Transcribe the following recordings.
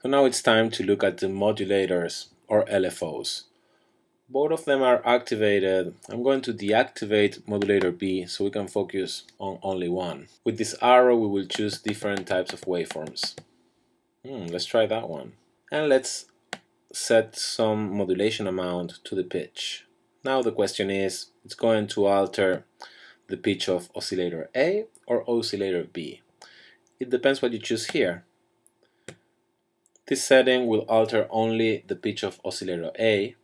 So now it's time to look at the modulators or LFOs. Both of them are activated. I'm going to deactivate modulator B so we can focus on only one. With this arrow we will choose different types of waveforms. Let's try that one. And let's set some modulation amount to the pitch. Now the question is, it's going to alter the pitch of oscillator A or oscillator B. It depends what you choose here. This setting will alter only the pitch of oscillator A.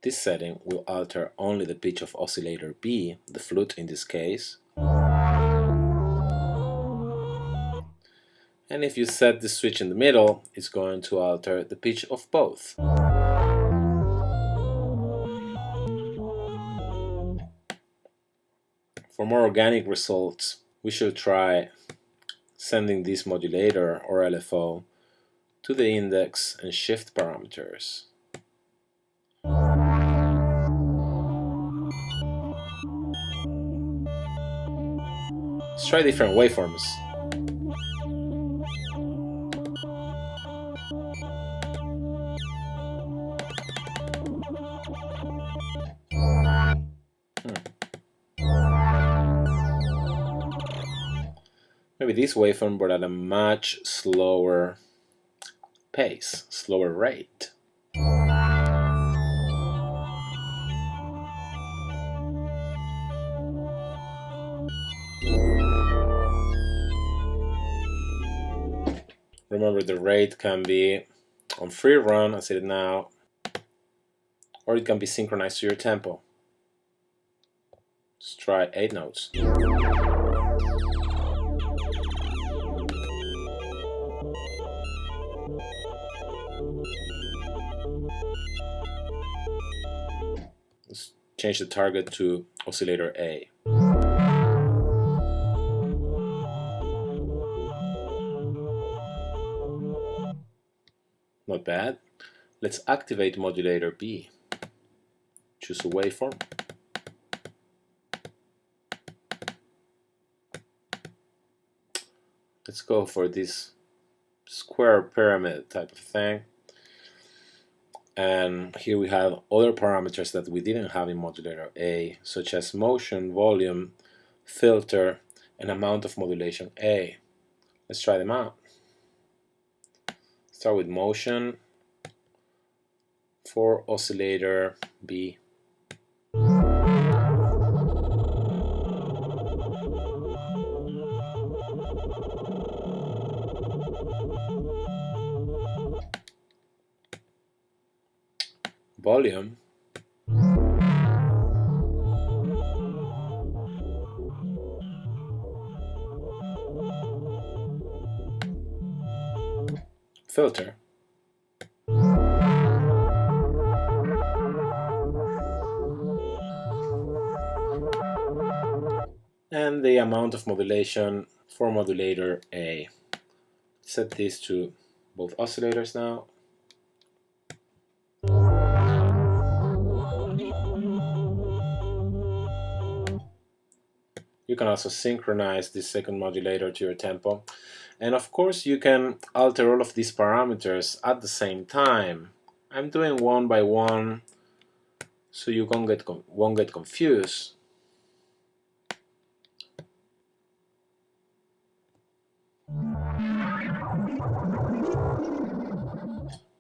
This setting will alter only the pitch of oscillator B, the flute in this case. And if you set the switch in the middle, it's going to alter the pitch of both. For more organic results, we should try sending this modulator or LFO to the index and shift parameters. Let's try different waveforms. Maybe this waveform, but at a much slower pace, slower rate. Remember, the rate can be on free run, as it is now, or it can be synchronized to your tempo. Let's try 8 notes. Let's change the target to oscillator A. Not bad. Let's activate modulator B. Choose a waveform. Let's go for this square pyramid type of thing. And here we have other parameters that we didn't have in modulator A, such as motion, volume, filter, and amount of modulation A. Let's try them out. Start with motion for oscillator B. Volume. Filter. And the amount of modulation for modulator A. Set this to both oscillators now. You can also synchronize this second modulator to your tempo. And of course you can alter all of these parameters at the same time. I'm doing one by one so you won't get confused.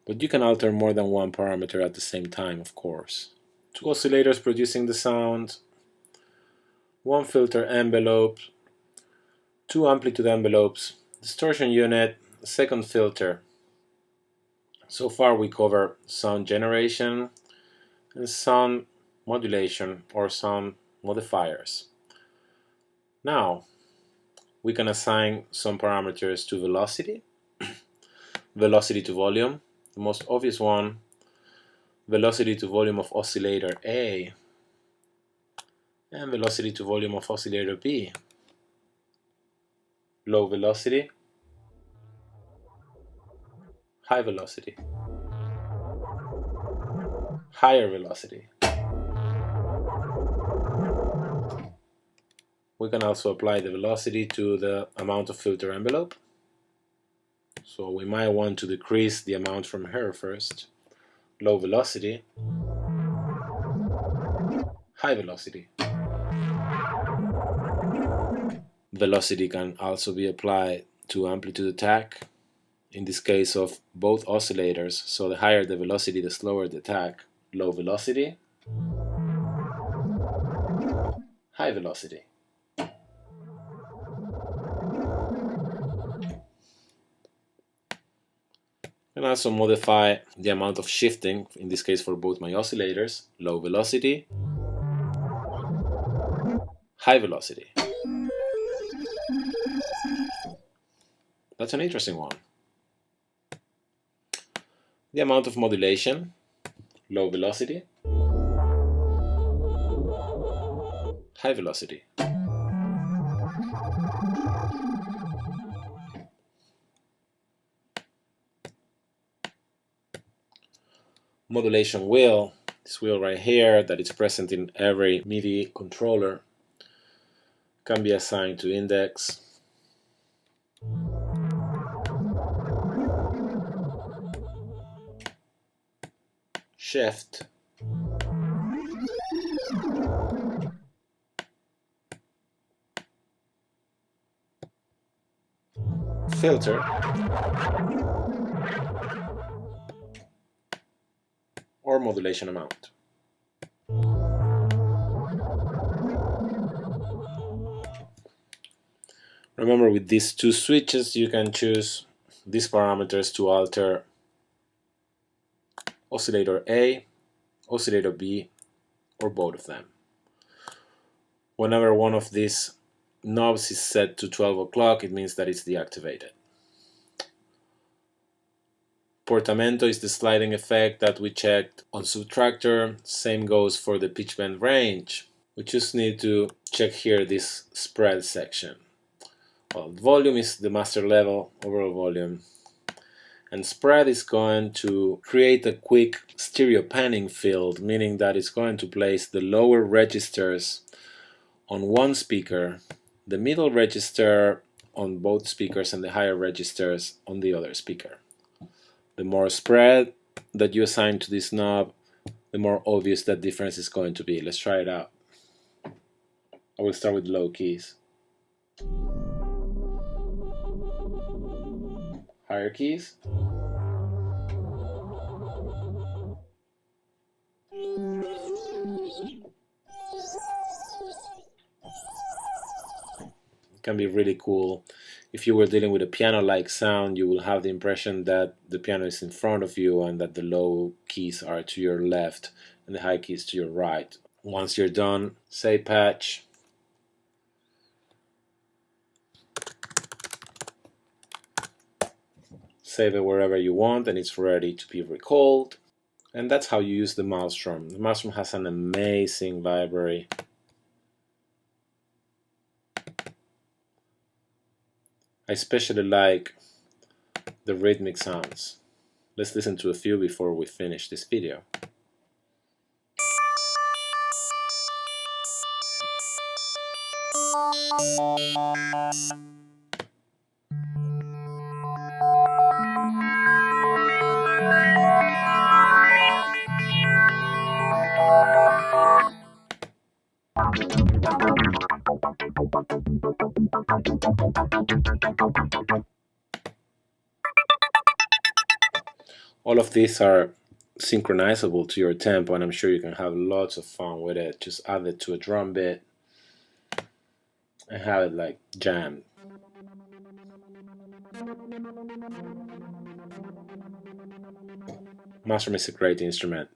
But you can alter more than one parameter at the same time, of course. 2 oscillators producing the sound, 1 filter envelope, 2 amplitude envelopes, distortion unit, a second filter. So far we cover sound generation and sound modulation or sound modifiers. Now we can assign some parameters to velocity, velocity to volume, the most obvious one, velocity to volume of oscillator A, and velocity to volume of oscillator B. Low velocity, high velocity, higher velocity. We can also apply the velocity to the amount of filter envelope. So we might want to decrease the amount from here first. Low velocity, high velocity. Velocity can also be applied to amplitude attack, in this case of both oscillators. So the higher the velocity, the slower the attack. Low velocity, high velocity. And also modify the amount of shifting, in this case for both my oscillators. Low velocity, high velocity. That's an interesting one. The amount of modulation, low velocity, high velocity. Modulation wheel, this wheel right here that is present in every MIDI controller, can be assigned to index, shift, filter, or modulation amount. Remember, with these two switches you can choose these parameters to alter oscillator A, oscillator B, or both of them. Whenever one of these knobs is set to 12 o'clock, it means that it's deactivated. Portamento is the sliding effect that we checked on Subtractor. Same goes for the pitch bend range. We just need to check here this spread section. Well, volume is the master level, overall volume. And spread is going to create a quick stereo panning field, meaning that it's going to place the lower registers on one speaker, the middle register on both speakers, and the higher registers on the other speaker. The more spread that you assign to this knob, the more obvious that difference is going to be. Let's try it out. I will start with low keys. Higher keys. It can be really cool. If you were dealing with a piano-like sound, you will have the impression that the piano is in front of you and that the low keys are to your left and the high keys to your right. Once you're done, say patch. Save it wherever you want and it's ready to be recalled. And that's how you use the Malstrom. The Malstrom has an amazing library. I especially like the rhythmic sounds. Let's listen to a few before we finish this video. All of these are synchronizable to your tempo, and I'm sure you can have lots of fun with it. Just add it to a drum beat and have it like jammed. Malstrom is a great instrument.